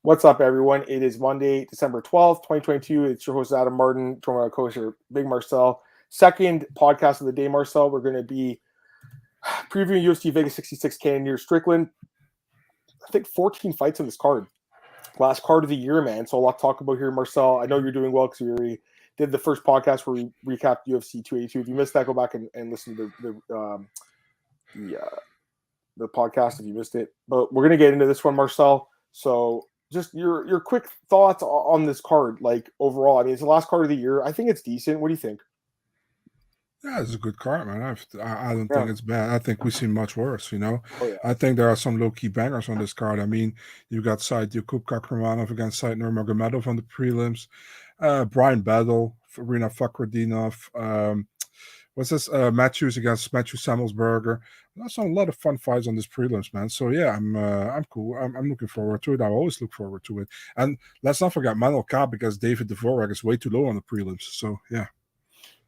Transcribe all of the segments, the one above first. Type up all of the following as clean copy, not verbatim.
What's up, everyone? It is Monday, December 12th, 2022. It's your host, Adam Martin, joined by my co-host, Big Marcel. Second podcast of the day, Marcel. We're going to be previewing UFC Vegas 66 Cannonier Strickland. I think 14 fights on this card. Last card of the year, man. So a lot to talk about here, Marcel. I know you're doing well because we already did the first podcast where we recapped UFC 282. If you missed that, go back and listen to the podcast if you missed it. But we're going to get into this one, Marcel. So just your quick thoughts on this card, like overall. I mean, it's the last card of the year. I think it's decent. What do you think? Yeah, it's a good card, man. I don't think it's bad. I think we've seen much worse, you know. Oh, yeah. I think there are some low-key bangers on this card. I mean, you got Saidyokub Kakhramonov against Nurmagomedov on the prelims. Bryan battle, Rinat Fakhretdinov. What's this? Matthews against Semelsberger. That's a lot of fun fights on this prelims, man. So yeah, I'm cool. I'm looking forward to it. I always look forward to it. And let's not forget Manel Kape because David Dvorak is way too low on the prelims. So yeah.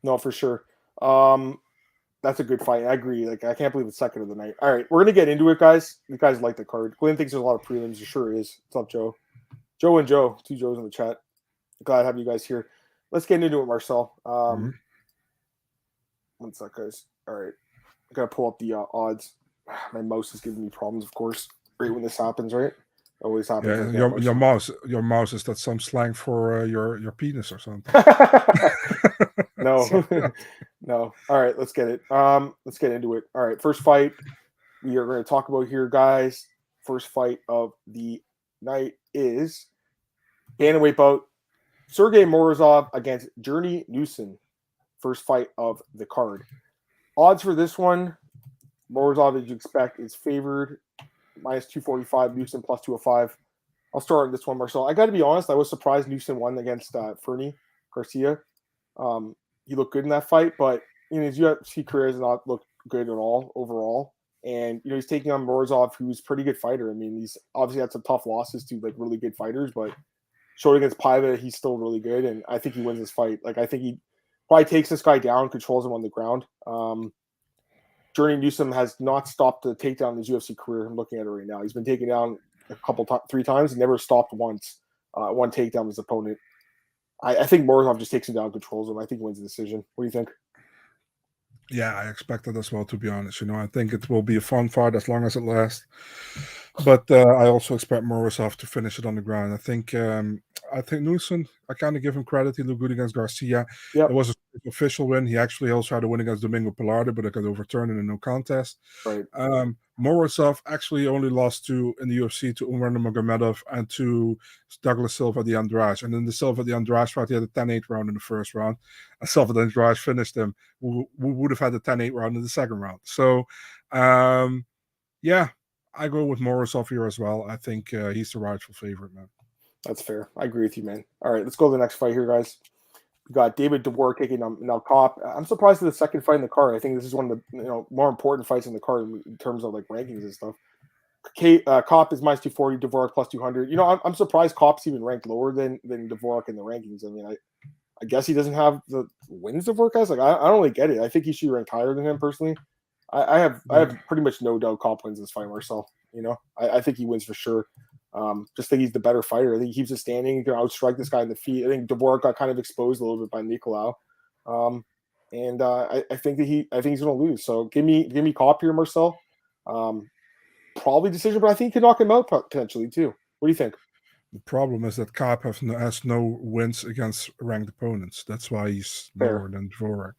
No, for sure. That's a good fight. I agree. Like, I can't believe it's second of the night. All right, we're gonna get into it, guys. You guys like the card. Glenn thinks there's a lot of prelims. It sure is. What's up, Joe? Joe and Joe, two Joes in the chat. Glad to have you guys here. Let's get into it, Marcel. One sec, guys. All right, I gotta pull up the odds. My mouse is giving me problems, of course. Right when this happens, right? Always happens. Yeah, like your mouse is that some slang for your penis or something? No. No. All right, let's get it. Let's get into it. All right, first fight we are going to talk about here, guys. First fight of the night is bantamweight bout Sergey Morozov against Journey Newson. First fight of the card. Odds for this one, Morozov, as you expect, is favored minus 245, Newson plus 205. I'll start on this one, Marcel. I got to be honest, I was surprised Newson won against Fernie Garcia. He looked good in that fight, but his UFC career has not looked good at all overall. And he's taking on Morozov, who's a pretty good fighter. I mean, he's obviously had some tough losses to like really good fighters, but showed against Paiva, he's still really good, and I think he wins this fight. Like, I think he probably takes this guy down, controls him on the ground. Journey Newson has not stopped the takedown in his UFC career. I'm looking at it right now. He's been taken down three times, and never stopped once. One takedown his opponent. I think Morozov just takes him down, controls him. I think he wins the decision. What do you think? Yeah, I expect that as well, to be honest. I think it will be a fun fight as long as it lasts. But I also expect Morozov to finish it on the ground. I think Newson, I kind of give him credit. He looked good against Garcia. Yep. It was an official win. He actually also had a win against Domingo Pilardo, but it got overturned in a no contest. Right. Morozov actually only lost in the UFC to Nurmagomedov and to Douglas Silva de Andrade. And in the Silva de Andrade fight, he had a 10-8 round in the first round. And Silva de Andrade finished him. We would have had a 10-8 round in the second round. So, yeah, I go with Morozov here as well. I think he's the rightful favorite, man. That's fair. I agree with you, man. All right, let's go to the next fight here, guys. We got David Dvorak taking on Kape. I'm surprised at the second fight in the card. I think this is one of the more important fights in the card in terms of like rankings and stuff. Kape is minus 240, Dvorak plus 200. I'm surprised Kape's even ranked lower than Dvorak in the rankings. I mean, I guess he doesn't have the wins Dvorak has. Like, I don't really get it. I think he should rank higher than him personally. I have pretty much no doubt Kape wins this fight myself. I think he wins for sure. Just think he's the better fighter. I think he keeps it standing. He can outstrike this guy in the feet. I think Dvorak got kind of exposed a little bit by Nicolau. And I think that he's going to lose. So give me Kape here, Marcel. Probably decision, but I think he could knock him out potentially too. What do you think? The problem is that Kape has no wins against ranked opponents. That's why he's lower than Dvorak.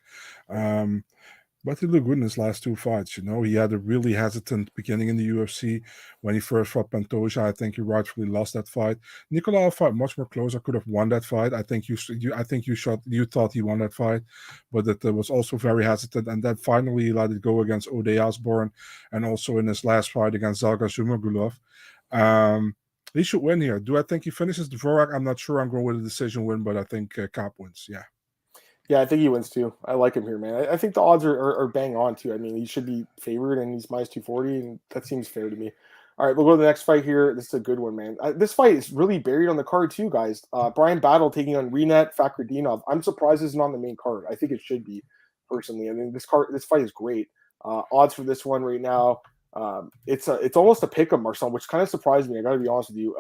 But he looked good in his last two fights. He had a really hesitant beginning in the UFC when he first fought Pantoja. I think he rightfully lost that fight. Nicolau fought much more closer. Could have won that fight. I think you thought he won that fight, but it was also very hesitant. And then finally he let it go against Ode Osborne, and also in his last fight against Zalga Zhumagulov. He should win here. Do I think he finishes Dvorak? I'm not sure. I'm going with a decision win, but I think Kape wins. Yeah. Yeah, I think he wins too. I like him here, man. I think the odds are bang on too. I mean, he should be favored, and he's minus 240, and that seems fair to me. All right, we'll go to the next fight here. This is a good one, man. This fight is really buried on the card too, guys. Bryan battle taking on Rinat Fakhretdinov. I'm surprised this isn't on the main card. I think it should be, personally. I mean, this fight is great. Odds for this one right now, it's almost a pick 'em, Marcel, which kind of surprised me. I got to be honest with you.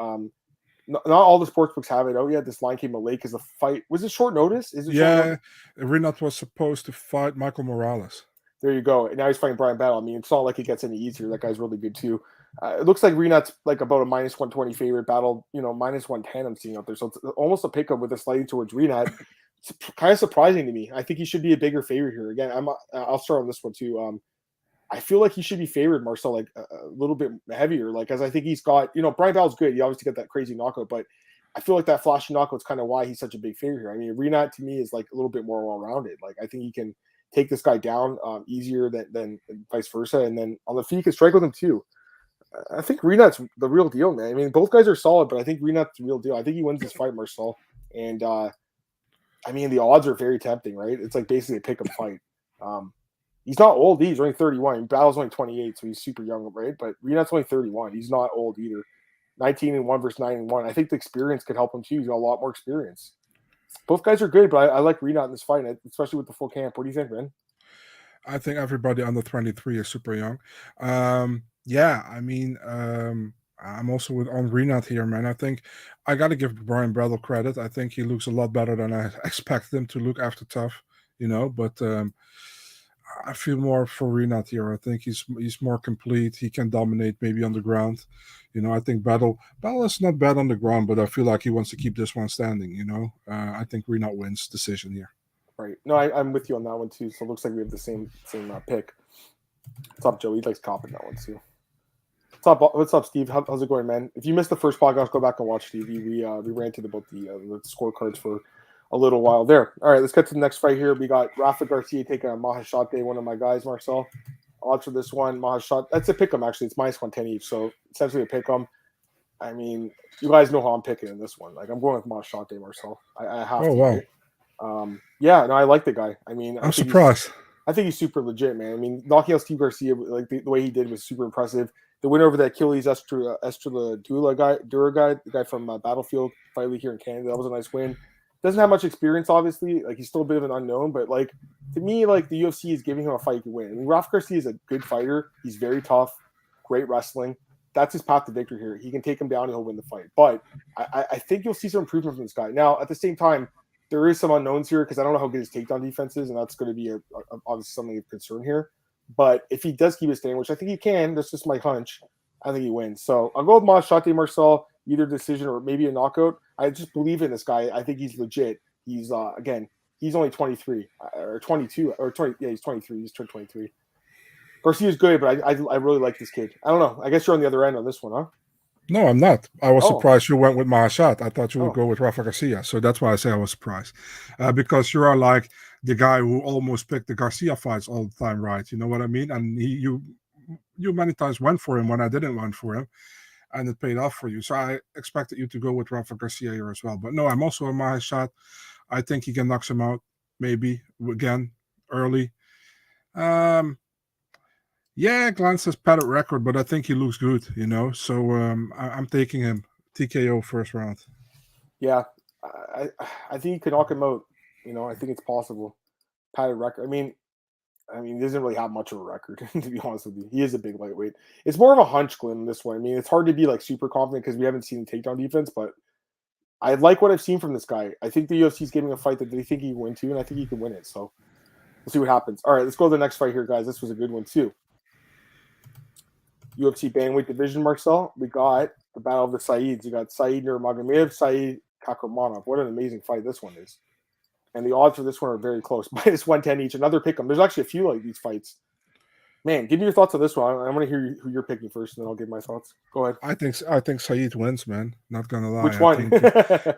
not all the sportsbooks have it. Oh yeah, this line came out late because the fight was it short notice? Is it? Yeah, Rinat was supposed to fight Michael Morales. There you go. And now he's fighting Bryan Battle. I mean, it's not like it gets any easier. That guy's really good too. It looks like Rinat's like about a minus 120 favorite. Battle, minus 110 I'm seeing out there. So it's almost a pickup with a sliding towards Rinat. It's kind of surprising to me. I think he should be a bigger favorite here. Again, I'll start on this one too. I feel like he should be favored, Marcel, like a little bit heavier. Like, as I think he's got, Bryan Battle's good. He obviously got that crazy knockout, but I feel like that flashy knockout's kind of why he's such a big favorite here. I mean, Rinat to me is like a little bit more well-rounded. Like, I think he can take this guy down easier than vice versa. And then on the feet, he can strike with him too. I think Rinat's the real deal, man. I mean, both guys are solid, but I think Rinat's the real deal. I think he wins this fight, Marcel. And, I mean, the odds are very tempting, right? It's like basically a pick-up fight. He's not old. He's only 31. Battle's only 28, so he's super young, right? But Rinat's only 31. He's not old either. 19-1 versus 9-1. I think the experience could help him too. He's got a lot more experience. Both guys are good, but I like Rinat in this fight, especially with the full camp. What do you think, man? I think everybody under 23 is super young. Yeah, I mean, I'm also on Rinat here, man. I think I got to give Bryan Battle credit. I think he looks a lot better than I expected him to look after tough, but I feel more for Rinat here. I think he's more complete. He can dominate maybe on the ground. I think Battle is not bad on the ground, but I feel like he wants to keep this one standing. I think Rinat wins decision here. Right. No, I'm with you on that one too. So it looks like we have the same pick. What's up, Joe? He likes Kape in that one too. What's up, Steve? How's it going, man? If you missed the first podcast, go back and watch Steve. We ranted about the scorecards for a little while there. All right, let's get to the next fight here. We got Rafa Garcia taking on Maheshate, one of my guys, Marcel. Odds for this one, Maheshate. That's a pick 'em, actually. It's minus 110 each, so essentially a pick 'em. I mean, you guys know how I'm picking in this one. Like, I'm going with Maheshate, Marcel. I have to. Wow. Right? Yeah, no, I like the guy. I mean, I'm surprised. I think he's super legit, man. I mean, knocking out Steve Garcia, like the way he did was super impressive. The winner over that Achilles Dura guy, the guy from Battlefield Fight League here in Canada, that was a nice win. Doesn't have much experience, obviously. Like, he's still a bit of an unknown, but like, to me, like, the UFC is giving him a fight he can win. I mean, Rafa Garcia is a good fighter. He's very tough, great wrestling. That's his path to victory here. He can take him down and he'll win the fight. But I think you'll see some improvement from this guy. Now, at the same time, there is some unknowns here because I don't know how good his takedown defense is, and that's going to be obviously something of concern here. But if he does keep his standing, which I think he can, that's just my hunch, I think he wins. So I'll go with Maheshate, Marcel, either decision or maybe a knockout. I just believe in this guy. I think he's legit. He's again, he's only 23 or 22 or 20. Yeah, he's 23. He's turned 23. Garcia's good, but I really like this kid. I don't know. I guess you're on the other end on this one, huh? No, I'm not. I was surprised you went with Maheshate. I thought you would go with Rafa Garcia. So that's why I say I was surprised. Because you are like the guy who almost picked the Garcia fights all the time, right? You know what I mean? And you many times went for him when I didn't went for him. And it paid off for you. So I expected you to go with Rafa Garcia here as well. But no, I'm also on Maheshate. I think he can knock him out, maybe, again, early. Yeah, Glenn says padded record, but I think he looks good, So I'm taking him TKO first round. Yeah, I think he could knock him out. I think it's possible. Padded record. I mean, he doesn't really have much of a record, to be honest with you. He is a big lightweight. It's more of a hunch, Glenn, this one. I mean, it's hard to be like super confident because we haven't seen the takedown defense, but I like what I've seen from this guy. I think the UFC is giving a fight that they think he can win too, and I think he can win it. So we'll see what happens. All right, let's go to the next fight here, guys. This was a good one too. UFC bantamweight division, Marcel. We got the battle of the Saids. You got Said Nurmagomedov, Said Kakhramonov. What an amazing fight this one is. And the odds for this one are very close. Minus 110 each. Another pick 'em. There's actually a few like these fights. Man, give me your thoughts on this one. I want to hear who you're picking first, and then I'll give my thoughts. Go ahead. I think Said wins, man. Not gonna lie. Which one?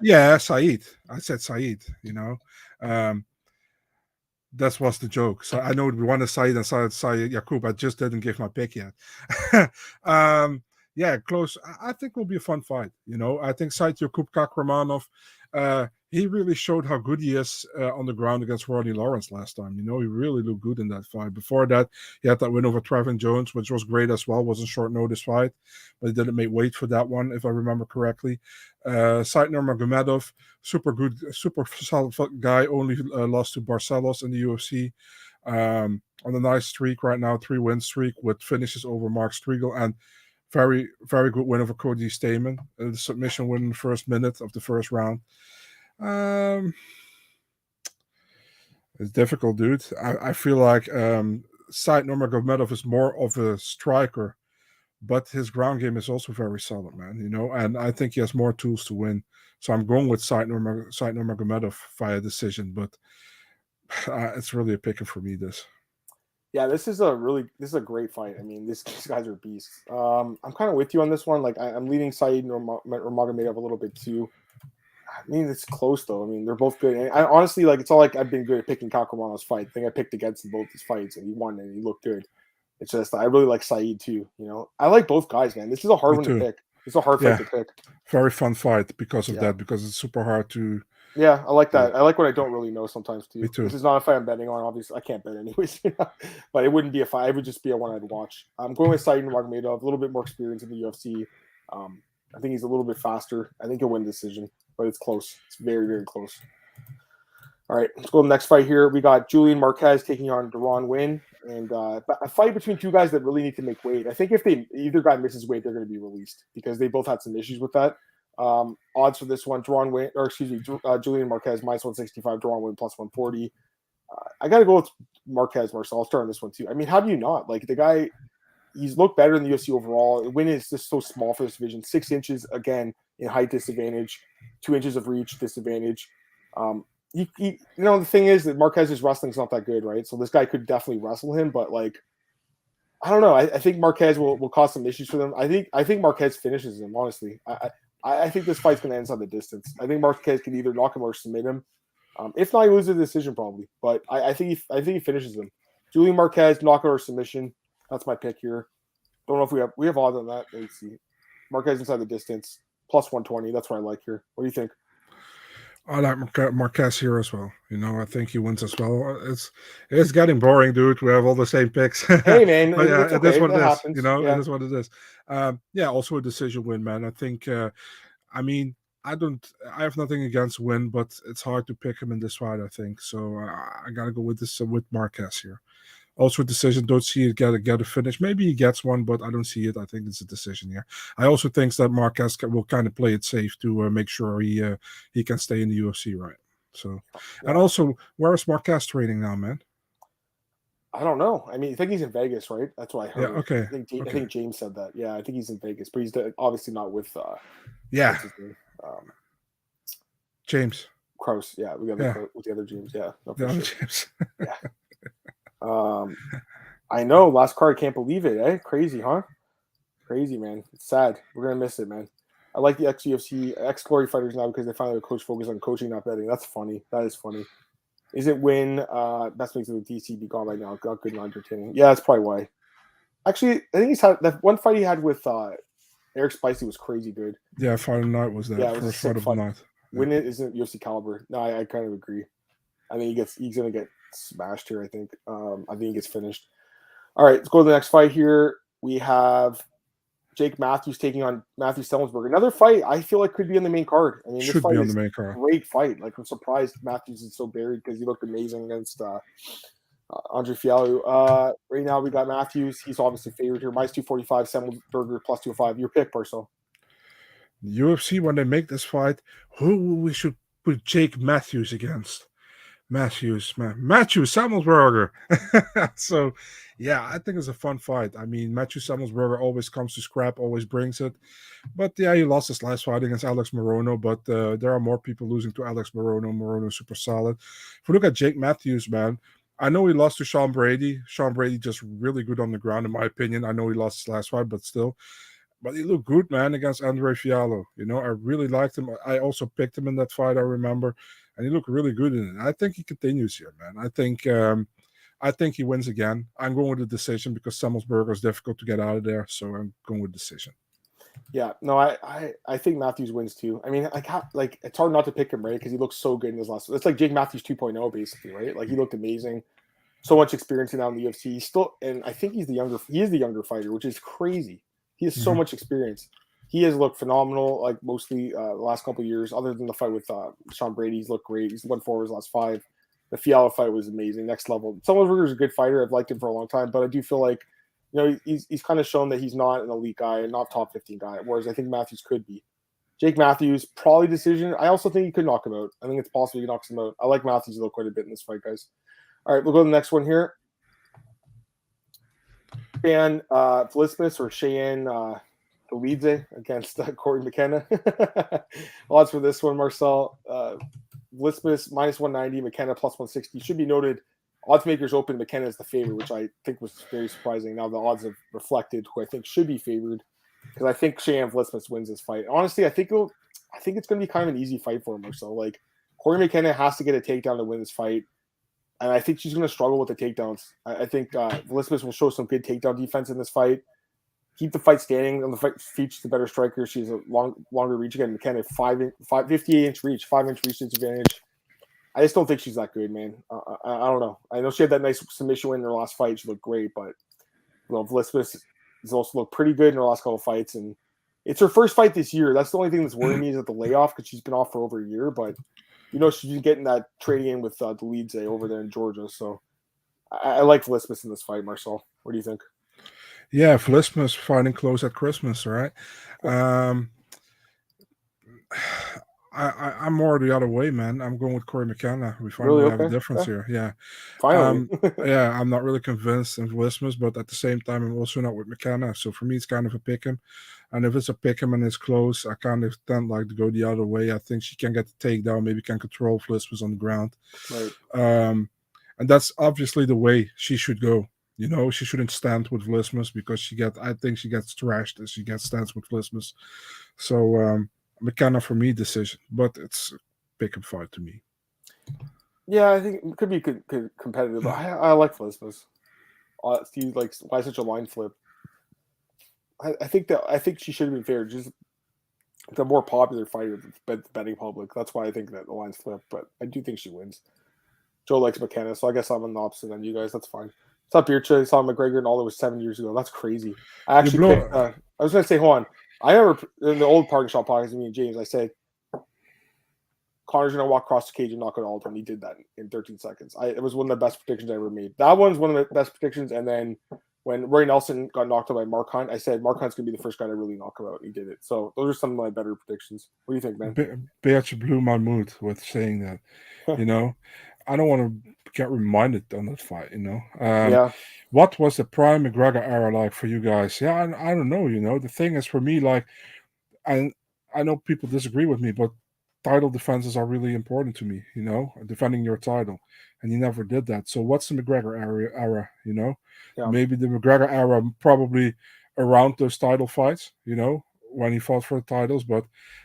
Yeah, Said. I said Said. That was the joke. So I know we want to Said and Saidyokub. I just didn't give my pick yet. Yeah, close. I think it will be a fun fight. I think Saidyokub Kakhramonov, he really showed how good he is on the ground against Rodney Lawrence last time. He really looked good in that fight. Before that, he had that win over Trevin Jones, which was great as well. Wasn't short notice fight, but he didn't make weight for that one, if I remember correctly. Said Nurmagomedov, super good, super solid guy. Only lost to Barcelos in the UFC. On a nice streak right now, 3-win streak with finishes over Mark Striegel and Very, very good win over Cody Stamen. The submission win in the first minute of the first round. It's difficult, dude. I feel like Nurmagomedov is more of a striker, but his ground game is also very solid, man. And I think he has more tools to win. So I'm going with Nurmagomedov via decision, but it's really a picker for me. Yeah, this is a great fight. I mean, these guys are beasts. I'm kind of with you on this one. Like, I'm leading Said Nurmagomedov a little bit too. I mean, it's close though. I mean, they're both good. And I honestly, like, it's all like I've been good at picking Kakhramonov's fight. I think I picked against both his fights, and he won, and he looked good. It's just I really like Said too. I like both guys, man. This is a hard one to pick. It's a hard fight to pick. Very fun fight because of that, because it's super hard to. Yeah, I like that. I like what I don't really know sometimes too. Me too. This is not a fight I'm betting on. Obviously, I can't bet anyways. But it wouldn't be a fight. It would just be a one I'd watch. I'm going with Said Nurmagomedov, a little bit more experience in the UFC. I think he's a little bit faster. I think he'll win the decision, but it's close. It's very, very close. All right, let's go to the next fight here. We got Julian Marquez taking on Deron Winn, and a fight between two guys that really need to make weight. I think if either guy misses weight, they're going to be released because they both had some issues with that. Odds for this one: Julian Marquez minus 165, Deron Winn plus 140. I got to go with Marquez, Marcel. I'll start on this one too. I mean, how do you not? Like, the guy, he's looked better in the UFC overall. Winn is just so small for this division. 6 inches again in height disadvantage, 2 inches of reach disadvantage. The thing is that Marquez's wrestling's not that good, right? So this guy could definitely wrestle him, but like, I don't know. I think Marquez will cause some issues for them. I think Marquez finishes him. Honestly, I think this fight's going to end on the distance. I think Marquez can either knock him or submit him. If not, he loses the decision probably. But I think he finishes him. Julian Marquez, knockout or submission. That's my pick here. Don't know if we have odds on that. Let's see. Marquez inside the distance, plus 120. That's what I like here. What do you think? I like Marquez here as well. I think he wins as well. It's getting boring, dude. We have all the same picks. Hey, man. But yeah, okay. It is what it is. Happens. It is what it is. Also a decision win, man. I think. I have nothing against Winn, but it's hard to pick him in this fight, I think. So I gotta go with with Marquez here. Also a decision. Don't see it get a finish. Maybe he gets one, but I don't see it. I think it's a decision here. I also think that Marquez will kind of play it safe to make sure he can stay in the UFC, right? So, and also, where is Marquez training now, man? I don't know. I mean, I think he's in Vegas, right? That's what I heard. Yeah. Okay. I think James said that. Yeah, I think he's in Vegas, but he's obviously not with. James Krause. Yeah, we got with the other James. Yeah, no, the other James. Yeah. I know. Last card. Can't believe it. Eh? Crazy, huh? Crazy, man. It's sad. We're gonna miss it, man. I like the ex-UFC, ex-Cory fighters now because they finally have a coach focused on coaching, not betting. That's funny. That is funny. Is it Winn? Best makes it DC be gone right now. Got good and entertaining. Yeah, that's probably why. Actually, I think he's had that one fight he had with Eric Spicy was crazy good. Yeah, fight of the night was that. Yeah, first fight of the night. Winn isn't UFC caliber. No, I kind of agree. I think he's gonna get smashed here. I think he gets finished. All right, let's go to the next fight here. We have Jake Matthews taking on Matthew Semelsberger. Another fight I feel like could be on the main card. I mean, should be on the main card. Great fight. Like, I'm surprised Matthews is so buried because he looked amazing against Andre Fialho. Right now we got Matthews. He's obviously favored here. Minus 245, Semelsberger plus 205. Your pick, Perso. UFC, when they make this fight, who we should put Jake Matthews against? Matthew Semelsberger. So, yeah, I think it's a fun fight. I mean, Matthew Semelsberger always comes to scrap, always brings it. But, yeah, he lost his last fight against Alex Morono, but there are more people losing to Alex Morono. Morono's super solid. If we look at Jake Matthews, man, I know he lost to Sean Brady. Sean Brady just really good on the ground, in my opinion. I know he lost his last fight, but still. But he looked good, man, against Andre Fialho. I really liked him. I also picked him in that fight, I remember. And he looked really good in it. I think he continues here, man. I think he wins again. I'm going with the decision because Semelsberger is difficult to get out of there. So I'm going with decision. Yeah, no, I think Matthews wins too. I mean, it's hard not to pick him, right? Because he looks so good in his last. It's like Jake Matthews 2.0, basically, right? Like, he looked amazing. So much experience now in the UFC. He's still, and I think he is the younger fighter, which is crazy. He has so much experience. He has looked phenomenal, like mostly the last couple of years. Other than the fight with Sean Brady, he's looked great. He's won 4 of his last 5. The Fialho fight was amazing, next level. Semelsberger is a good fighter. I've liked him for a long time, but I do feel like he's kind of shown that he's not an elite guy and not top 15 guy, whereas I think Matthews could be. Jake Matthews, probably decision. I also think he could knock him out. I think it's possible he knocks him out. I like Matthews though quite a bit in this fight, guys. All right, we'll go to the next one here. Cheyanne Vlismas or Cheyanne Dolidze against Cory McKenna. Odds for this one, Marcel. Vlismas minus 190, McKenna plus 160. Should be noted, odds makers open McKenna as the favorite, which I think was very surprising. Now the odds have reflected who I think should be favored, because I think Cheyanne Vlismas wins this fight. Honestly, I think it's going to be kind of an easy fight for him. Marcel. Like, Cory McKenna has to get a takedown to win this fight. And I think she's going to struggle with the takedowns. I think Vlismas will show some good takedown defense in this fight. Keep the fight standing. On the fight, features the better striker. She's a longer reach. Again, McKenna, 58-inch reach, 5-inch reach disadvantage. I just don't think she's that good, man. I don't know. I know she had that nice submission win in her last fight. She looked great, but Vlismas has also looked pretty good in her last couple of fights. And it's her first fight this year. That's the only thing that's worrying me is at the layoff, because she's been off for over a year, but she's getting that trading in with Dolidze over there in Georgia. So I like Vlismas in this fight, Marcel. What do you think? Yeah, Vlismas fighting close at Christmas, right? I'm more the other way, man. I'm going with Cory McKenna. We finally have a difference here. Yeah. Finally. Yeah, I'm not really convinced in Vlismas, but at the same time, I'm also not with McKenna. So for me, it's kind of a pick 'em. And if it's a pick 'em and it's close, I kind of tend like to go the other way. I think she can get the takedown, maybe can control Vlismas on the ground. Right. And that's obviously the way she should go. She shouldn't stand with Vlismas, because I think she gets thrashed as she stands with Vlismas. So McKenna for me decision, but it's a pick 'em fight to me. Yeah, I think it could be competitive. But I like Vlismas. Steve, like, why such a line flip? I think she should have been fair. Just the more popular fighter of the betting public. That's why I think that the line's flipped. But I do think she wins. Joe likes McKenna, so I guess I'm on the opposite end. You guys, that's fine. What's up, Bircha? I saw McGregor and all that was 7 years ago. That's crazy. I actually picked, I was going to say, hold on. I remember in the old Parking Shop podcast with me and James, I said Connor's going to walk across the cage and knock out Aldo, and he did that in 13 seconds. It was one of the best predictions I ever made. That one's one of the best predictions. And then when Roy Nelson got knocked out by Mark Hunt, I said Mark Hunt's going to be the first guy to really knock him out, and he did it. So those are some of my better predictions. What do you think, man? Birch blew my mood with saying that. I don't want to get reminded on that fight, Yeah. What was the prime McGregor era like for you guys? Yeah, I don't know, The thing is, for me, like, I know people disagree with me, but title defenses are really important to me, defending your title. And he never did that. So what's the McGregor era, Yeah. Maybe the McGregor era probably around those title fights, when he fought for the titles, but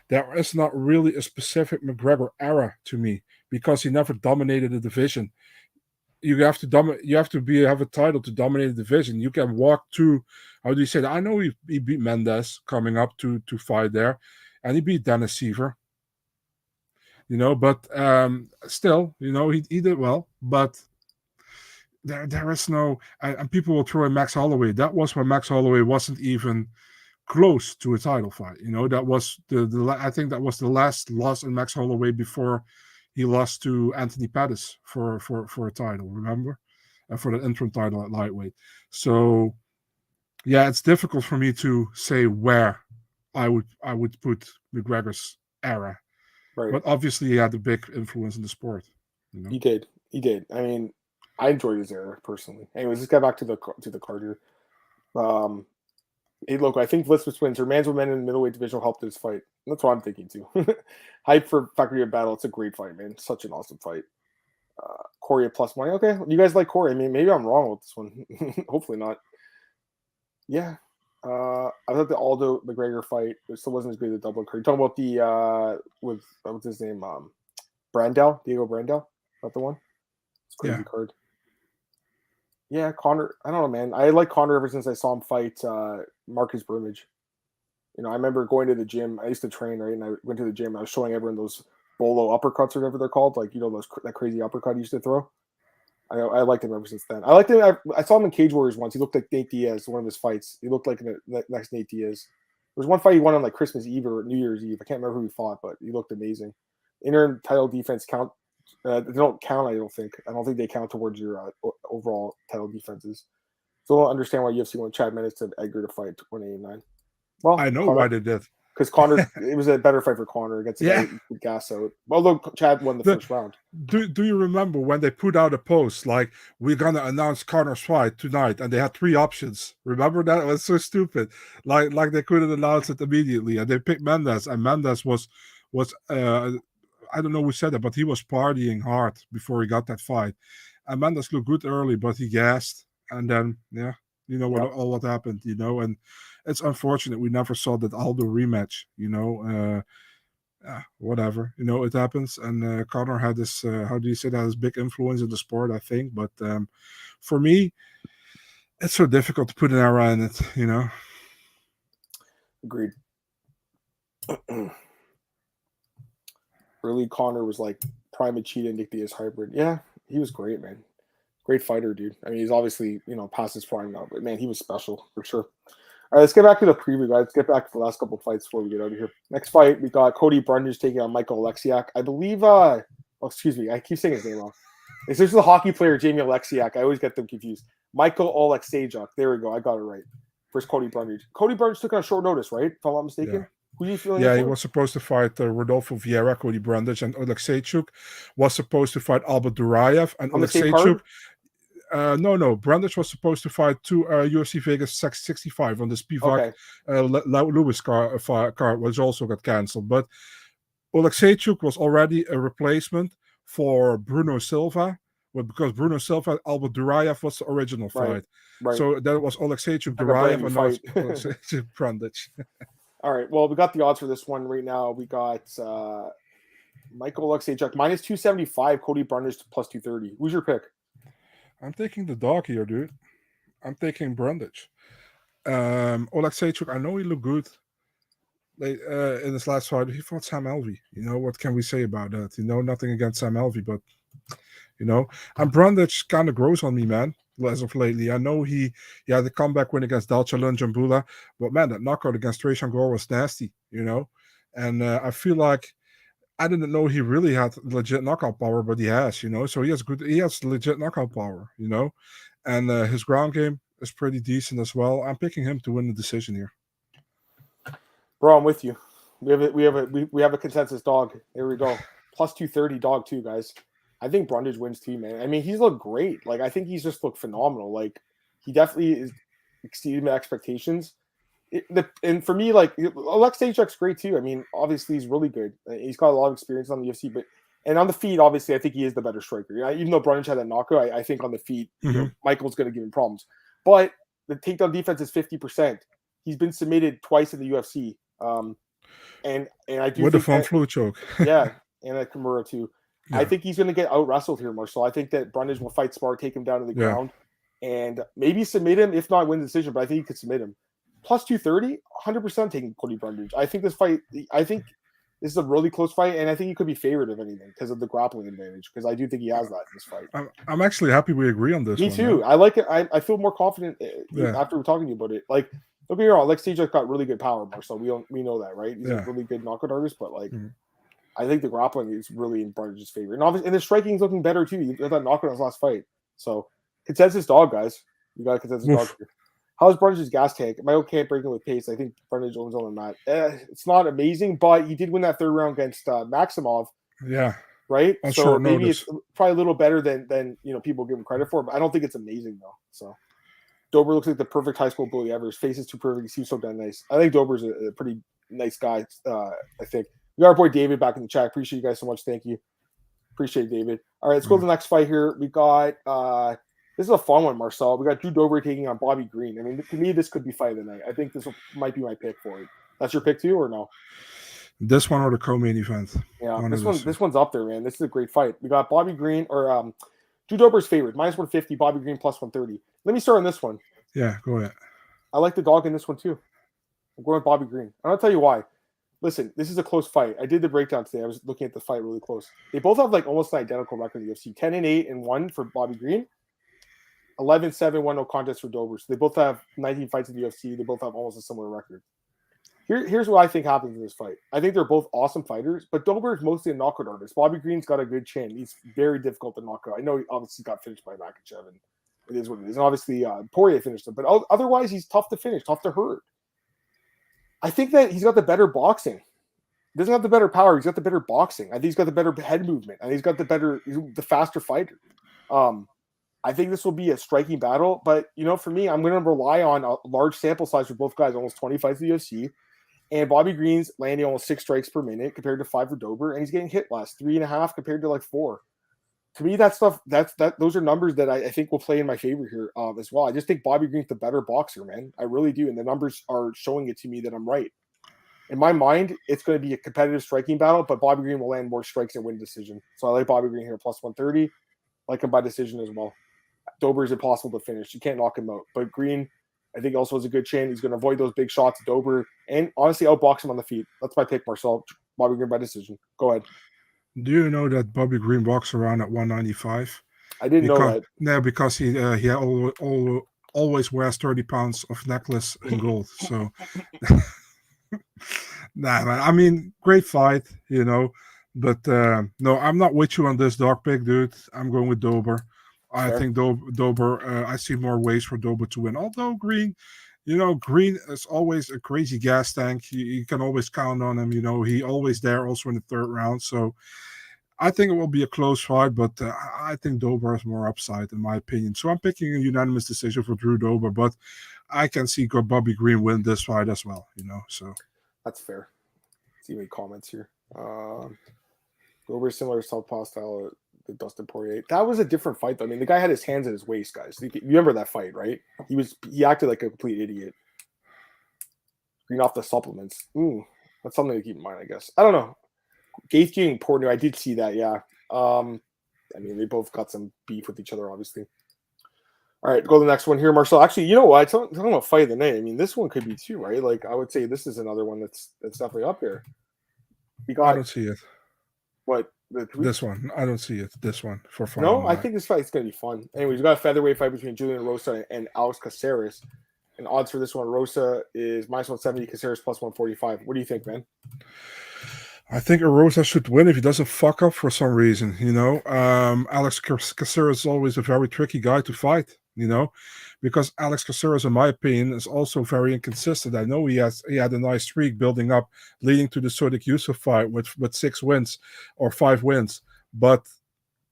there is not really a specific McGregor era to me, because he never dominated the division. You have to have a title to dominate the division. You can walk to, how do you say that? I know he beat Mendes coming up to fight there, and he beat Dennis Seaver. But still, he did well. But there is no, and people will throw in Max Holloway. That was when Max Holloway wasn't even close to a title fight. That was I think that was the last loss in Max Holloway before he lost to Anthony Pettis for a title, remember? For the interim title at lightweight. So yeah, it's difficult for me to say where I would put McGregor's era. Right. But obviously he had a big influence in the sport. He did. I mean, I enjoyed his era personally. Anyways, let's get back to the card here. Hey, look, I think Vlismas wins. Her man's women in the middleweight division will help this fight. That's what I'm thinking too. Hype for Fakhretdinov battle. It's a great fight, man. Such an awesome fight. Cory at plus money. Okay, you guys like Cory. I mean, maybe I'm wrong with this one. Hopefully not. Yeah. I thought the Aldo McGregor fight still wasn't as good as the double card. Talking about the what's his name? Brandel, Diego Brandel. Is that the one? It's a crazy card. Yeah, Connor. I don't know, man. I like Connor ever since I saw him fight Marcus Brundage. I remember going to the gym. I used to train, right? And I went to the gym. And I was showing everyone those bolo uppercuts or whatever they're called, like that crazy uppercut he used to throw. I liked him ever since then. I liked him. I saw him in Cage Warriors once. He looked like Nate Diaz. One of his fights. He looked like the next Nate Diaz. There was one fight he won on like Christmas Eve or New Year's Eve. I can't remember who he fought, but he looked amazing. Interim title defense count. They don't count. I don't think they count towards your overall title defenses. Still don't understand why UFC went Chad Mendes to Edgar to fight 189. Well, I know why they did. Because Conor, it was a better fight for Conor against the guy with gas out. Although Chad won the first round. Do you remember when they put out a post like, we're gonna announce Conor's fight tonight, and they had 3 options? Remember that? It was so stupid. Like they couldn't announce it immediately, and they picked Mendes, and Mendes was I don't know who said it, but he was partying hard before he got that fight. And Mendes looked good early, but he gassed, and then what happened, and it's unfortunate we never saw that Aldo rematch, whatever, it happens. And Conor had this, how do you say that, his big influence in the sport, I think. But for me, it's so difficult to put an era in it, Agreed. Early Conor was like prime Cheetah Nick Diaz hybrid. Yeah, he was great, man. Great fighter, dude. I mean, he's obviously, past his prime now, but man, he was special for sure. All right, let's get back to the preview, guys. Let's get back to the last couple of fights before we get out of here. Next fight, we got Cody Brundage taking on Michal Oleksiejczuk. I believe, excuse me, I keep saying his name wrong. This is the hockey player, Jamie Oleksiejczuk. I always get them confused. Michal Oleksiejczuk. There we go. I got it right. First, Cody Brundage. Cody Brundage took on short notice, right? If I'm not mistaken. Yeah. Who are you feeling? Yeah, he was supposed to fight Rodolfo Vieira, Cody Brundage, and Oleksiejczuk was supposed to fight Albert Duraev, and Oleksiejczuk. No. Brundage was supposed to fight UFC Vegas 65 on the Spivak Lewis card, which also got cancelled. But Oleksiejczuk was already a replacement for Bruno Silva, because Bruno Silva, Albert Duraev was the original fight. Right. So that was Oleksiejczuk, Duraev, and now Oleksiejczuk, Brundage. All right. Well, we got the odds for this one right now. We got Michal Oleksiejczuk minus 275, Cody Brundage plus 230. Who's your pick? I'm taking the dog here, dude. I'm taking Brundage. Oleksiejczuk, I know he looked good in his last fight. He fought Sam Alvey. What can we say about that? Nothing against Sam Alvey, but, and Brundage kind of grows on me, man, as of lately. I know he had the comeback win against Dalcha Lunjambula, but, man, that knockout against Tresean Gore was nasty, And I feel like I didn't know he really had legit knockout power, but he has, So he has legit knockout power, And his ground game is pretty decent as well. I'm picking him to win the decision here. Bro, I'm with you. We have a consensus dog. There we go. Plus 230 dog too, guys. I think Brundage wins too, man. I mean, he's looked great. Like, I think he's just looked phenomenal. Like, he definitely is exceeding my expectations. And for me, like, Oleksiejczuk's great too. I mean, obviously he's really good. He's got a lot of experience on the UFC, and on the feet, obviously, I think he is the better striker. Even though Brundage had that knockout, I think on the feet, Michael's going to give him problems. But the takedown defense is 50%. He's been submitted twice in the UFC, and I do with think a Von Flue choke. Yeah, and a Kimura too. Yeah. I think he's going to get out wrestled here, Marcel. I think that Brundage will fight smart, take him down to the ground, and maybe submit him. If not, win the decision. But I think he could submit him. Plus 230, 100% taking Cody Brundage. I think this is a really close fight, and I think he could be favored if anything because of the grappling advantage. Because I do think he has that in this fight. I'm actually happy we agree on this. Me too. Man. I like it. I feel more confident after we're talking to you about it. Like, don't get me wrong, Oleksiejczuk got really good power, Marcel. We know that, right? He's a really good knockout artist, but like, I think the grappling is really in Brundage's favor, and obviously, and the striking is looking better too. You got that knockout in his last fight, so consensus dog, guys. You got a consensus dog here. How's Brundage's gas tank? Michael can't break it with pace. I think Brundage owns on that. It's not amazing, but he did win that third round against Maximov. Yeah. Right? On so maybe notice. It's probably a little better than people give him credit for, but I don't think it's amazing though. So Dober looks like the perfect high school bully ever. His face is too perfect. He seems so damn nice. I think Dober's a pretty nice guy. I think. We got our boy David back in the chat. Appreciate you guys so much. Thank you. Appreciate David. All right, let's go to the next fight here. We got this is a fun one, Marcel. We got Drew Dober taking on Bobby Green. I mean, to me, this could be fight of the night. I think this might be my pick for it. That's your pick too, or no? This one or the co-main event? Yeah, this one's up there, man. This is a great fight. We got Bobby Green or Drew Dober's favorite, minus 150. Bobby Green plus 130. Let me start on this one. Yeah, go ahead. I like the dog in this one too. I'm going with Bobby Green. I'll tell you why. Listen, this is a close fight. I did the breakdown today. I was looking at the fight really close. They both have like almost an identical record in the UFC. 10-8-1 for Bobby Green. 11-7, 1-0 contest for Dober. So they both have 19 fights in the UFC. They both have almost a similar record. Here's what I think happens in this fight. I think they're both awesome fighters, but Dober is mostly a knockout artist. Bobby Green's got a good chin. He's very difficult to knock out. I know he obviously got finished by Makachev and It is what it is. And obviously, Poirier finished him. But otherwise, he's tough to finish, tough to hurt. I think that he's got the better boxing. He doesn't have the better power. He's got the better boxing. I think he's got the better head movement. I think he's got the faster fighter. I think this will be a striking battle. But, for me, I'm going to rely on a large sample size for both guys, almost 20 fights in the UFC. And Bobby Green's landing almost 6 strikes per minute compared to 5 for Dober. And he's getting hit less, 3.5 compared to 4. To me, that stuff, those are numbers that I think will play in my favor here as well. I just think Bobby Green's the better boxer, man. I really do. And the numbers are showing it to me that I'm right. In my mind, it's going to be a competitive striking battle, but Bobby Green will land more strikes and win decision. So I like Bobby Green here, plus 130. Like him by decision as well. Dober is impossible to finish. You can't knock him out. But Green, I think, also has a good chance. He's going to avoid those big shots. Dober, and honestly, outbox him on the feet. That's my pick, Marcel. Bobby Green by decision. Go ahead. Do you know that Bobby Green walks around at 195? I didn't know that. No, because he always wears 30 pounds of necklace in gold. So, nah, man. I mean, great fight, But no, I'm not with you on this dog pick, dude. I'm going with Dober. I think Dober. I see more ways for Dober to win. Although Green, Green is always a crazy gas tank. You can always count on him. He always there, also in the third round. So I think it will be a close fight, but I think Dober has more upside, in my opinion. So I'm picking a unanimous decision for Drew Dober, but I can see Bobby Green win this fight as well. So that's fair. Let's see any comments here. Dober similar southpaw style to Dustin Poirier. That was a different fight, though. I mean, the guy had his hands at his waist, guys. You remember that fight, right? He acted like a complete idiot. Green off the supplements. That's something to keep in mind, I guess. I don't know. Gaethje and Portnoy, I did see that, yeah. I mean, they both got some beef with each other, obviously. All right, go to the next one here, Marcel. Actually, you know what? Talking about fight of the night. I mean, this one could be too, right? Like, I would say this is another one that's definitely up there. I don't see it. What? This one. I don't see it. This one for fun. No, I think this fight's going to be fun. Anyways, we got a featherweight fight between Julian Rosa and Alex Caceres. And odds for this one, Rosa is minus 170, Caceres plus 145. What do you think, man? I think Rosa should win if he doesn't fuck up for some reason, Alex Caceres is always a very tricky guy to fight, because Alex Caceres, in my opinion, is also very inconsistent. I know he had a nice streak building up, leading to the Saidyokub fight with 6 wins or 5 wins, but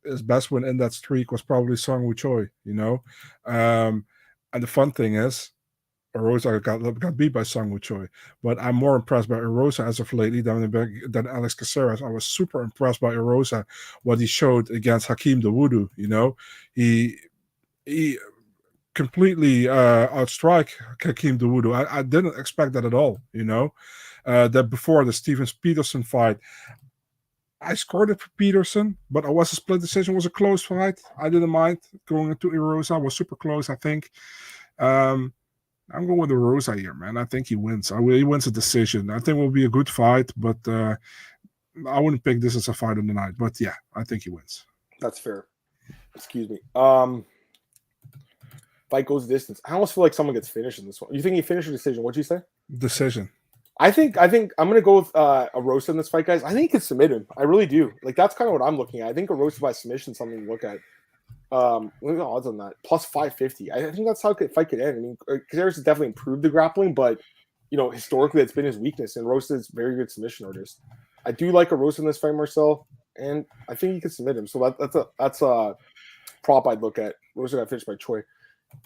his best win in that streak was probably Sung Woo Choi, And the fun thing is, Rosa got beat by Sung Woo Choi, but I'm more impressed by Rosa as of lately than Alex Caceres. I was super impressed by Rosa, what he showed against Hakeem Dawodu. He completely outstrike Hakeem Dawodu. I didn't expect that at all. That before the Stevens Peterson fight, I scored it for Peterson, but it was a split decision. It was a close fight. I didn't mind going into Rosa. It was super close, I think. I'm going with the Rosa here, man. I think he wins. He wins a decision. I think it will be a good fight, but I wouldn't pick this as a fight of the night. But yeah, I think he wins. That's fair. Excuse me. Fight goes distance. I almost feel like someone gets finished in this one. You think he finished a decision? What'd you say? Decision. I think I'm going to go with a Rosa in this fight, guys. I think he can submit him. I really do. Like, that's kind of what I'm looking at. I think a Rosa by submission is something to look at. What are the odds on that? Plus 550. I think that's how the fight could end. I mean, Caceres has definitely improved the grappling, but historically that's been his weakness. And Rosa is very good submission artist. I do like a Rosa in this fight, Marcel, and I think he can submit him. So that's a prop I'd look at. Rosa got finished by Choi.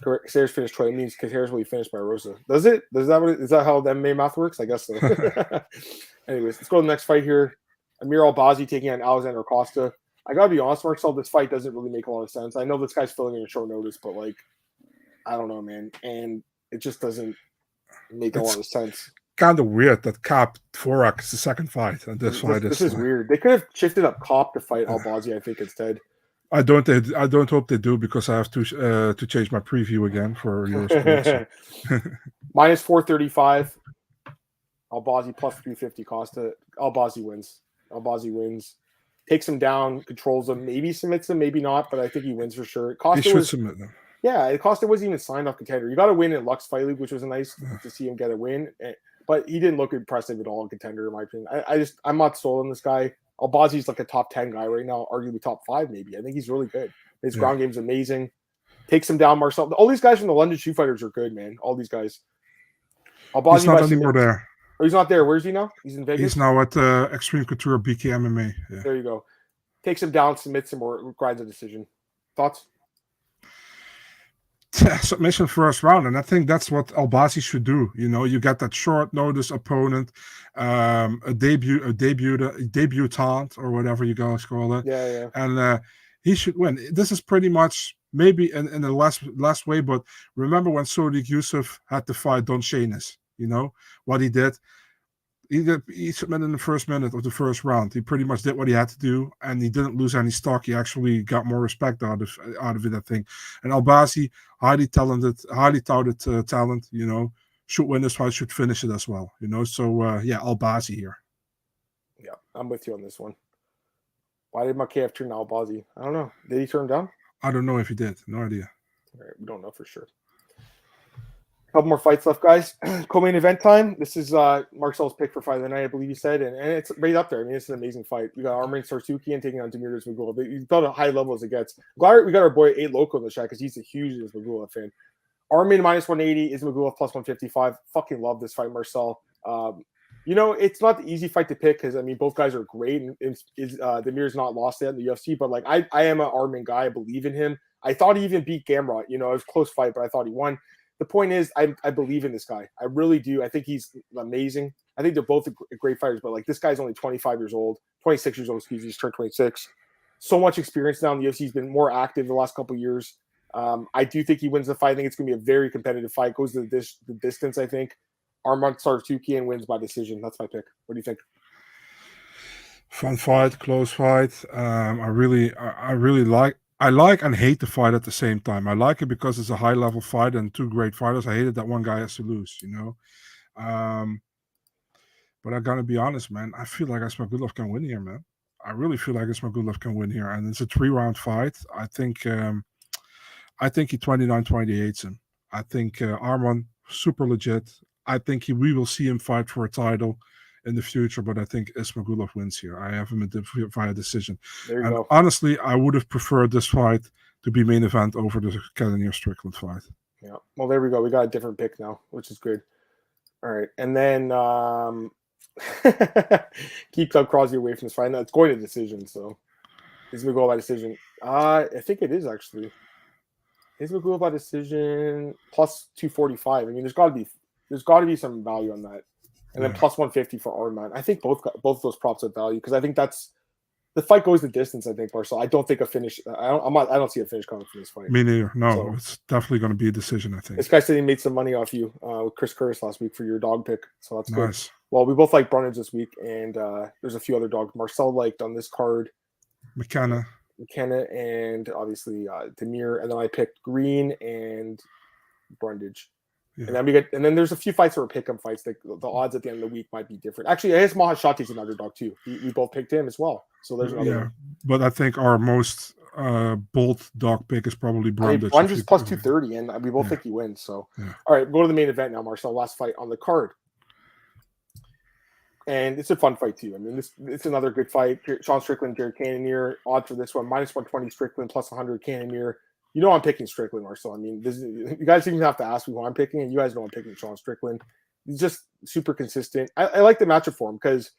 Caceres finished Choi. It means Caceres will be finished by Rosa. Does it? Is that how the MMA math works? I guess so. Anyways, let's go to the next fight here. Amir Albazi taking on Alexander Costa. I gotta be honest, Marcel, this fight doesn't really make a lot of sense. I know this guy's filling in a short notice, but I don't know, man. And it just doesn't make a lot of sense. Kind of weird that Kape Dvorak is the second fight, and this is weird. They could have shifted up Kape to fight Albazi, I think, instead. I don't hope they do, because I have to change my preview again for Eurosport. Minus 435. Albazi plus 350. Costa. Albazi wins. Takes him down, controls him, maybe submits him, maybe not, but I think he wins for sure. He should submit them. Yeah, Costa wasn't even signed off contender. You got to win in Lux Fight League, which was nice to see him get a win, but he didn't look impressive at all in contender, in my opinion. I'm not sold on this guy. Albazi's like a top 10 guy right now, arguably top 5 maybe. I think he's really good. His ground game's amazing. Takes him down, Marcel. All these guys from the London shoe fighters are good, man. All these guys. He's not anymore there. Oh, he's not there. Where is he now? He's in Vegas? He's now at Extreme Couture BK MMA. Yeah. There you go. Takes him down, submits him, or grinds a decision. Thoughts? Submission first round, and I think that's what Albazi should do. You know, you got that short notice opponent, a debutant, or whatever you guys call it. Yeah. And he should win. This is pretty much maybe in the last way, but remember when Saidyokub had to fight Don Shainis? You know what he did? He submitted in the first minute of the first round. He pretty much did what he had to do, and he didn't lose any stock. He actually got more respect out of it, I think. And Albazi, highly touted talent, you know, should win this fight, should finish it as well, you know. So Albazi here. Yeah, I'm with you on this one. Why did Marquez turn Albazi? I don't know. Did he turn him down? I don't know if he did. No idea. All right, we don't know for sure. Couple more fights left, guys. Co-main event time. This is Marcel's pick for fight of the night, I believe you said, and it's right up there. I mean, it's an amazing fight. We got Armin Tsarukyan taking on Damir Ismagulov. He's about a high level as it gets. Glad we got our boy 8 Loco in the chat because he's a huge Ismagulov fan. Armin minus 180, Ismagulov plus 155. Fucking love this fight, Marcel. You know, it's not the easy fight to pick because, I mean, both guys are great. And Damir's not lost yet in the UFC, but, like, I am an Armin guy. I believe in him. I thought he even beat Gamrot. You know, it was a close fight, but I thought he won. The point is, I believe in this guy. I really do. I think he's amazing. I think they're both great fighters, but, like, this guy's only 25 years old, 26 years old, excuse me. He's turned 26. So much experience now in the UFC. He's been more active the last couple of years. I do think he wins the fight. I think it's going to be a very competitive fight. Goes to the distance, I think. Armin Tsarukyan wins by decision. That's my pick. What do you think? Fun fight, close fight. I really like and hate the fight at the same time. I like it because it's a high level fight and two great fighters. I hate it that one guy has to lose, you know. But I gotta be honest, man. I feel like Ismagulov can win here, man. I really feel like Ismagulov can win here, and it's a 3-round fight. I think he 29-28s him. I think Arman super legit. I think we will see him fight for a title in the future, but I think Ismagulov wins here. I have him via decision. There you go. Honestly, I would have preferred this fight to be main event over the Cannonier Strickland fight. Yeah. Well, there we go. We got a different pick now, which is good. All right. And then keep Club Crosby away from this fight. No, it's going to decision, so Ismagulov by decision. I think it is actually. Ismagulov by decision plus 245. I mean, there's got to be some value on that. And then plus 150 for Arman. I think both of those props have value because I think that's the fight goes the distance. I think, Marcel. I don't think a finish. I don't see a finish coming from this fight. Me neither. No, it's definitely going to be a decision. I think this guy said he made some money off you with Chris Curtis last week for your dog pick, so that's nice. Good. Well, we both like Brundage this week, and there's a few other dogs. Marcel liked on this card McKenna, and obviously Damir, and then I picked Green and Brundage. Yeah. And then there's a few fights that were pick-em fights. The odds at the end of the week might be different. Actually, I guess Maheshate is an underdog too. We both picked him as well. So there's another. Yeah, but I think our most bold dog pick is probably Brundage. I mean, Brundage is plus 230, and we both think he wins. So, all right, go to the main event now, Marcel. Last fight on the card, and it's a fun fight too. I mean, it's another good fight. Sean Strickland, Jared Cannonier. Odds for this one minus 120 Strickland, plus 100 Cannonier. You know I'm picking Strickland, Marcel. I mean, you guys even have to ask me who I'm picking, and you guys know I'm picking Sean Strickland. He's just super consistent. I like the matchup for him because,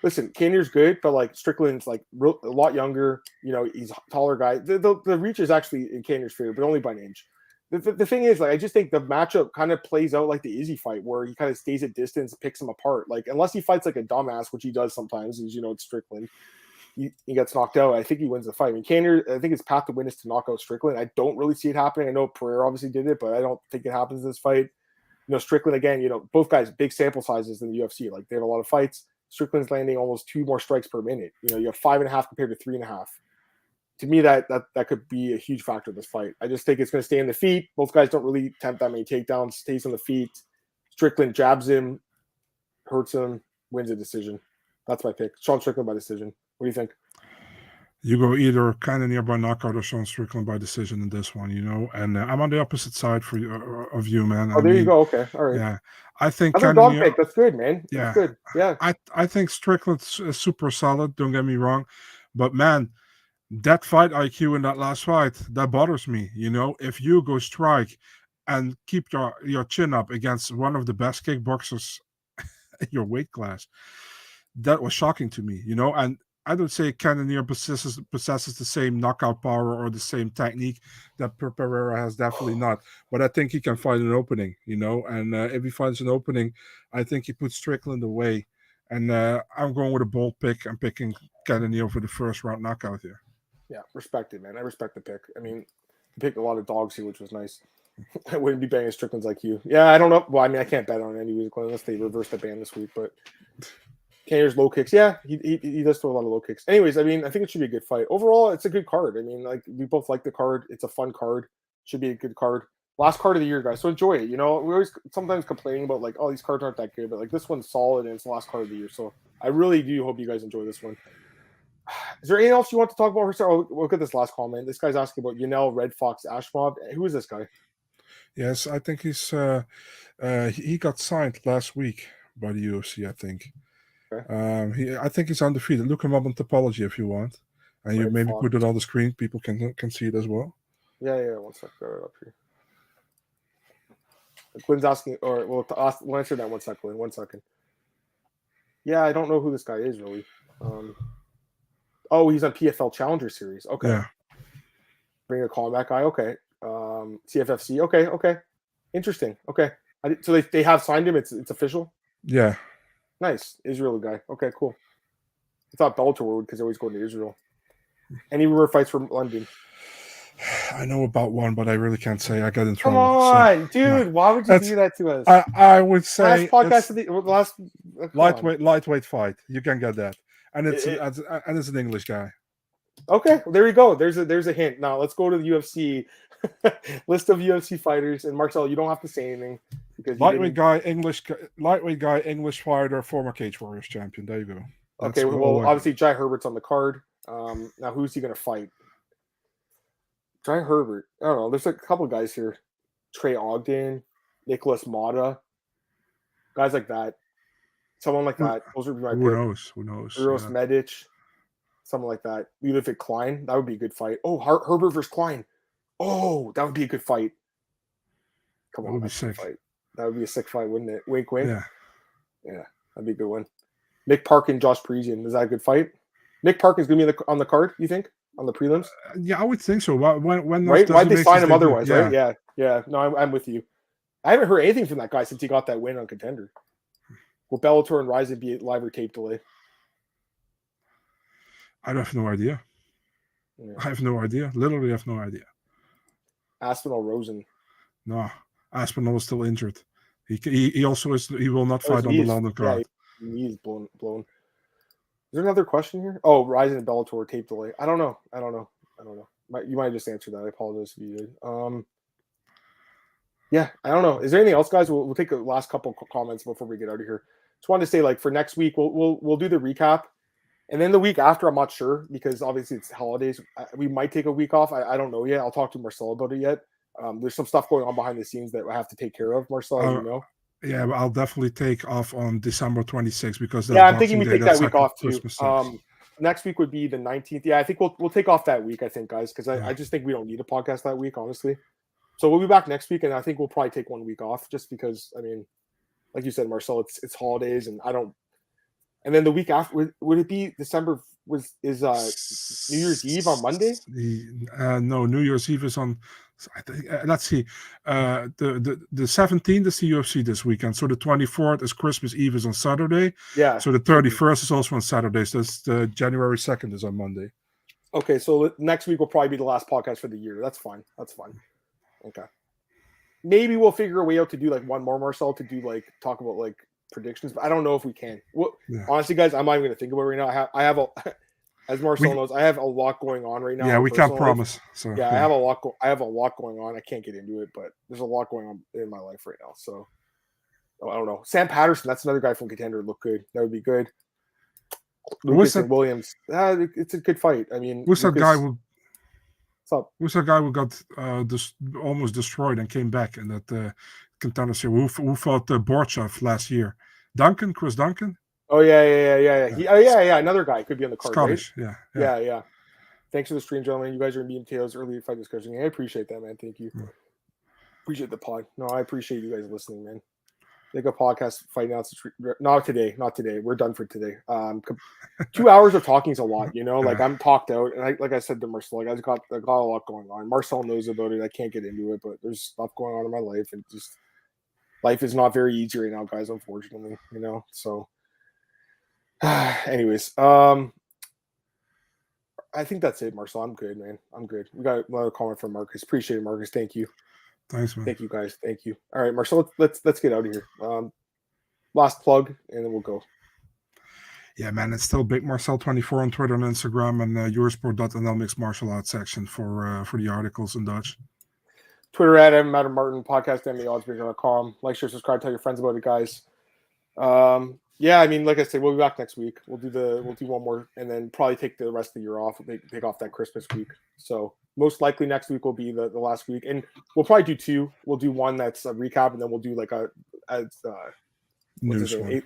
listen, Cannonier's good, but like Strickland's like a lot younger. You know, he's a taller guy. The reach is actually in Cannonier's favor, but only by an inch. The thing is, like, I just think the matchup kind of plays out like the Izzy fight, where he kind of stays at distance, picks him apart. Like, unless he fights like a dumbass, which he does sometimes, as you know, it's Strickland. He gets knocked out. I think he wins the fight. I mean, Cannonier, I think his path to win is to knock out Strickland. I don't really see it happening. I know Pereira obviously did it, but I don't think it happens in this fight. You know, Strickland, again, you know, both guys, big sample sizes in the UFC. Like, they have a lot of fights. Strickland's landing almost 2 more strikes per minute. You know, you have 5.5 compared to 3.5. To me, that could be a huge factor in this fight. I just think it's going to stay on the feet. Both guys don't really attempt that many takedowns. Stays on the feet. Strickland jabs him, hurts him, wins a decision. That's my pick. Sean Strickland by decision. What do you think? You go either Cannonier by knockout or Sean Strickland by decision in this one, you know. And I'm on the opposite side of you, man. Oh, there you go. Okay, all right. Yeah, I think that's a dog pick. That's good, man. Yeah, that's good. Yeah. I think Strickland's super solid. Don't get me wrong, but man, that fight IQ in that last fight, that bothers me. If you go strike and keep your chin up against one of the best kickboxers in your weight class, that was shocking to me. And I don't say Cannonier possesses the same knockout power or the same technique that Pereira has, definitely not. But I think he can find an opening, and if he finds an opening, I think he puts Strickland away. And I'm going with a bold pick. I'm picking Cannonier for the first round knockout here. Yeah, respect it, man. I respect the pick. I mean, you picked a lot of dogs here, which was nice. I wouldn't be banging Strickland's like you. Yeah, I don't know. Well, I mean, I can't bet on any week unless they reverse the ban this week, but Cannonier's low kicks. Yeah, he does throw a lot of low kicks. Anyways, I mean, I think it should be a good fight. Overall, it's a good card. I mean, like, we both like the card. It's a fun card. Should be a good card. Last card of the year, guys. So enjoy it. We always sometimes complaining about like, oh, these cards aren't that good, but like this one's solid and it's the last card of the year. So I really do hope you guys enjoy this one. Is there anything else you want to talk about? Oh, look at this last comment. This guy's asking about Yanel Red Fox Ashmob. Who is this guy? Yes, I think he's he got signed last week by the UFC, I think. Okay. I think he's undefeated. Look him up on Topology if you want. And you maybe put it on the screen. People can see it as well. Yeah. One sec. Right up here. Quinn's asking, or we'll answer that 1 second. Quinn. 1 second. Yeah, I don't know who this guy is really. Oh, he's on PFL Challenger Series. Okay. Yeah. Bring a callback guy. Okay. CFFC. Okay. Interesting. Okay. So they have signed him. It's official. Yeah. Nice. Israel guy. Okay, cool. I thought Bellator would because they always go to Israel. Any rumor fights from London? I know about one, but I really can't say. I got in trouble. Come on, dude. No. Why would you do that to us? I would say last podcast lightweight fight. You can get that. And it's an English guy. Okay, well, there you go. There's a hint. Now let's go to the UFC list of UFC fighters. And Marcel, you don't have to say anything because lightweight guy, English fighter, former Cage Warriors champion. There you go. That's well, obviously Jai Herbert's on the card. Now who's he going to fight? Jai Herbert. I don't know. There's a couple of guys here. Trey Ogden, Nicholas Mata, guys like that. Someone like that. Those would be my pick. Who knows? Uros Medic. Someone like that. Ludovic Klein. That would be a good fight. Oh, Herbert versus Klein. Oh, that would be a good fight. Come on. That would be sick. Fight. That would be a sick fight, wouldn't it? Wink, wink. Yeah. That'd be a good one. Nick Parkin, Josh Parisian. Is that a good fight? Nick Parkin's going to be on the card, you think? On the prelims? Yeah, I would think so. When right? Why'd they sign him otherwise, right? Yeah. No, I'm with you. I haven't heard anything from that guy since he got that win on Contender. Will Bellator and Ryzen be live or tape delay? I have no idea. Yeah. I have no idea. Literally have no idea. Aspinall Rosen. No, Aspinall is still injured. He also is. He will not fight on the London card. Yeah, he's blown. Is there another question here? Oh, Ryzen and Bellator tape delay. I don't know. You might have just answered that. I apologize if you did. Yeah, I don't know. Is there anything else, guys? We'll take the last couple comments before we get out of here. Just wanted to say, like, for next week, we'll do the recap, and then the week after, I'm not sure because obviously it's holidays. We might take a week off. I don't know yet. I'll talk to Marcel about it yet. There's some stuff going on behind the scenes that I have to take care of, Marcel. As you know. Yeah, but I'll definitely take off on December 26th because I'm thinking we take that week off too. Next week would be the 19th. Yeah, I think we'll take off that week. I think, guys, because I just think we don't need a podcast that week, honestly. So we'll be back next week, and I think we'll probably take 1 week off just because, I mean, like you said, Marcel, it's holidays, and I don't. And then the week after, would it be December? Is New Year's Eve on Monday? No, New Year's Eve is on. I think, let's see. The 17th is the UFC this weekend. So the 24th is Christmas Eve is on Saturday. Yeah. So the 31st is also on Saturday. So that's the January 2nd is on Monday. Okay, so next week will probably be the last podcast for the year. That's fine. Okay. Maybe we'll figure a way out to do like one more, Marcel, to do like talk about like predictions, but I don't know if we can. Well, honestly, guys, I'm not even going to think about it right now. I have a as Marcel knows, I have a lot going on right now. Yeah, we can't promise. So I have a lot. I have a lot going on. I can't get into it, but there's a lot going on in my life right now. So I don't know. Sam Patterson, that's another guy from Contender. Look good. That would be good. Lucas and Williams. It's a good fight. I mean, what's that guy who? What's up? Who's that guy who got almost destroyed and came back in that Contender series? Who fought Borchov last year? Chris Duncan. Oh yeah. Another guy could be on the card. Scottish, right? Yeah. Thanks for the stream, gentlemen. You guys are in meat and potatoes early fight discussion. I appreciate that, man. Thank you. Appreciate the pod. No, I appreciate you guys listening, man. Make a podcast fight now. Not today. We're done for today. 2 hours of talking is a lot, Like I'm talked out, and like I said to Marcel, like I got a lot going on. Marcel knows about it. I can't get into it, but there's stuff going on in my life, and just life is not very easy right now, guys. Unfortunately, So, anyways, I think that's it, Marcel. I'm good, man. I'm good. We got another comment from Marcus. Appreciate it, Marcus. Thank you. Thanks, man. Thank you, guys. Thank you. All right, Marcel, let's get out of here. Last plug, and then we'll go. Yeah, man, it's still Big Marcel24 on Twitter and Instagram, and Eurosport.nl mixed martial arts section for the articles in Dutch. Twitter at Adam Martin, podcast MMAOddsbreaker.com. Like, share, subscribe, tell your friends about it, guys. Yeah, I mean, like I said, we'll be back next week. We'll do one more, and then probably take the rest of the year off. We'll take off that Christmas week. So most likely next week will be the last week, and we'll probably do two. We'll do one that's a recap, and then we'll do like news one.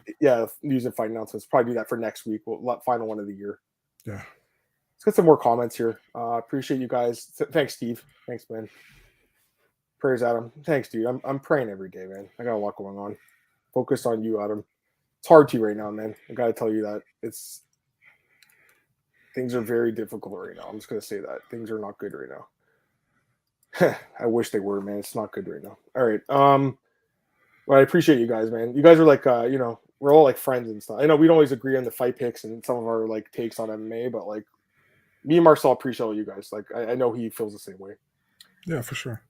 News and fight announcements. Probably do that for next week. We'll final one of the year. Yeah. Let's get some more comments here. Appreciate you guys. Thanks, Steve. Thanks, man. Prayers, Adam. Thanks, dude. I'm praying every day, man. I got a lot going on. Focus on you, Adam. It's hard to right now, man. I got to tell you that. Things are very difficult right now. I'm just going to say that. Things are not good right now. I wish they were, man. It's not good right now. All right. Well, I appreciate you guys, man. You guys are like, we're all like friends and stuff. I know we don't always agree on the fight picks and some of our like takes on MMA, but like me and Marcel appreciate all you guys. Like I know he feels the same way. Yeah, for sure.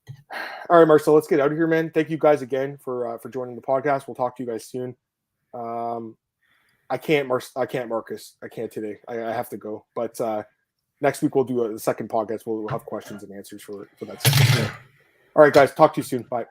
All right, Marcel, let's get out of here, man. Thank you guys again for joining the podcast. We'll talk to you guys soon. I can't, Marcus. I can't today. I have to go. But next week we'll do a second podcast. We'll have questions and answers for that second. All right, guys. Talk to you soon. Bye.